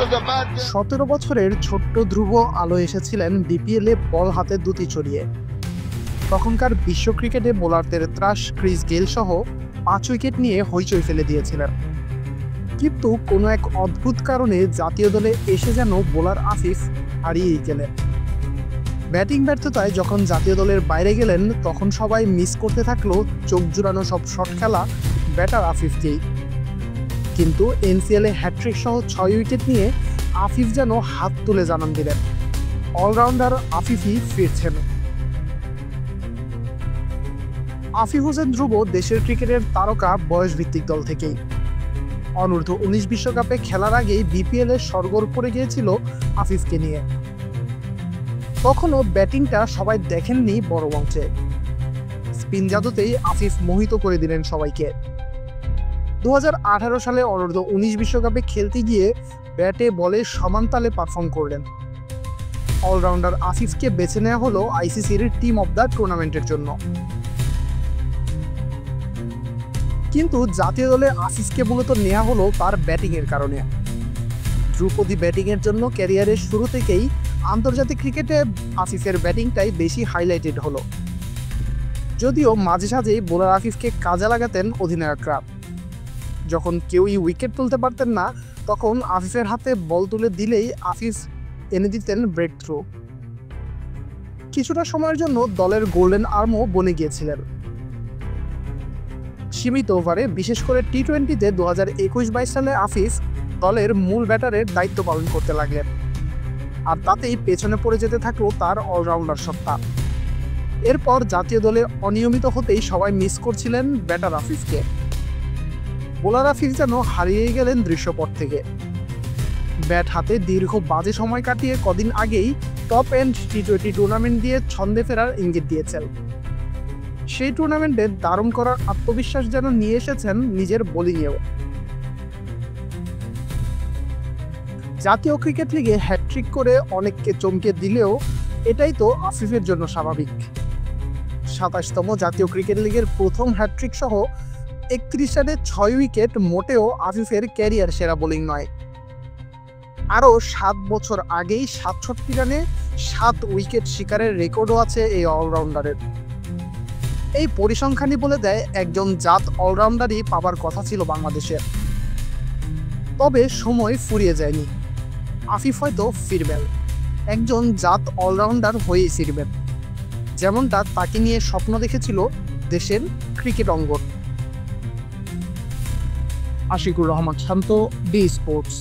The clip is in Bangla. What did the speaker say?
17 বছরের ছোট্ট ধ্রুব আলো এসেছিলেন বিপিএলে বল হাতে দুটি ছড়িয়ে। তখনকার বিশ্ব ক্রিকেটে বোলারদের ত্রাস ক্রিস গেল সহ 5 উইকেট নিয়ে হইচই ফেলে দিয়েছিলেন। কিন্তু কোনো এক অদ্ভুত কারণে জাতীয় দলে এসে যেন বোলার আফিফ হারিয়েই গেলেন। ব্যাটিং ব্যর্থতায় যখন জাতীয় দলের বাইরে গেলেন তখন সবাই মিস করতে থাকলো চোখ জুড়ানো সব শট খেলা ব্যাটার আফিফকেই। কিন্তু এনসিএলে হ্যাট্রিক সহ 6 উইকেট নিয়ে আফিফ যেন হাত তুলে জানান দিলেন, অলরাউন্ডার আফিফই ফিরছেন। আফিফ হোসেন ধ্রুব দেশের ক্রিকেটের তারকা বয়সভিত্তিক দল থেকেই। অনূর্ধ্ব-19 বিশ্বকাপে খেলার আগেই বিপিএল এর সরগর পড়ে গিয়েছিল আফিফকে নিয়ে। তখনও ব্যাটিংটা সবাই দেখেননি বড় মঞ্চে। স্পিন জাদুতেই আফিফ মোহিত করে দিলেন সবাইকে। 2018 সালে অনূর্ধ্ব-19 বিশ্বকাপে খেলতে গিয়ে ব্যাটে বলে সমান তালে পারফর্ম করলেন। অলরাউন্ডার আফিফকে বেছে নেওয়া হলো আইসিসির টিম অব দ্য টুর্নামেন্টের জন্য। কিন্তু জাতীয় দলে আফিফকে মূলত নেওয়া হলো তার ব্যাটিংয়ের কারণে। ধ্রুপদী ব্যাটিংয়ের জন্য ক্যারিয়ারের শুরু থেকেই আন্তর্জাতিক ক্রিকেটে আফিফের ব্যাটিংটাই বেশি হাইলাইটেড হলো। যদিও মাঝে সাঝেই বোলার আফিফকে কাজে লাগাতেন অধিনায়করা। যখন কেউই উইকেট তুলতে পারতেন না তখন আফিফের হাতে বল তুলে দিলেই আফিফ এনে দিতেন ব্রেক থ্রু। কিছুটা সময়ের জন্য দলের গোল্ডেন আর্মও বনে গিয়েছিলেন। সীমিত ওভারে বিশেষ করে টি-20তে 2021-22 সালে আফিফ দলের মূল ব্যাটারের দায়িত্ব পালন করতে লাগলেন। আর তাতেই পেছনে পড়ে যেতে থাকলো তার অলরাউন্ডার সত্তা। এরপর জাতীয় দলে অনিয়মিত হতেই সবাই মিস করছিলেন ব্যাটার আফিফকে। বোলার আফিফ যেন হারিয়ে গেলেন দৃশ্যপট থেকে। ব্যাট হাতে দীর্ঘ বাজে সময় কাটিয়ে কদিন আগেই টপ এন্ড টি-20 টুর্নামেন্ট দিয়ে ছন্দে ফেরার ইঙ্গিত দিয়েছেন। সেই টুর্নামেন্টে দারুণ করার আত্মবিশ্বাস যেন নিয়ে এসেছেন নিজের বোলিংয়েও। জাতীয় ক্রিকেট লিগে হ্যাট্রিক করে অনেককে চমকে দিলেও এটাই তো আফিফের জন্য স্বাভাবিক। 27তম জাতীয় ক্রিকেট লিগের প্রথম হ্যাট্রিক সহ 31 রানে 6 উইকেট মোটেও আফিফের ক্যারিয়ার সেরা বোলিং নয়। আরও 7 বছর আগেই 67 রানে 7 উইকেট শিকারের রেকর্ডও আছে এই অলরাউন্ডারের। এই পরিসংখ্যানই বলে দেয় একজন জাত অলরাউন্ডারই পাবার কথা ছিল বাংলাদেশের। তবে সময় ফুরিয়ে যায়নি। আফিফ হয়তো ফিরবেন, একজন জাত অলরাউন্ডার হয়েই ফিরবেন, যেমনটা তাকে নিয়ে স্বপ্ন দেখেছিল দেশের ক্রিকেট অঙ্গন। আশিকুর রহমান শান্ত, বি স্পোর্টস।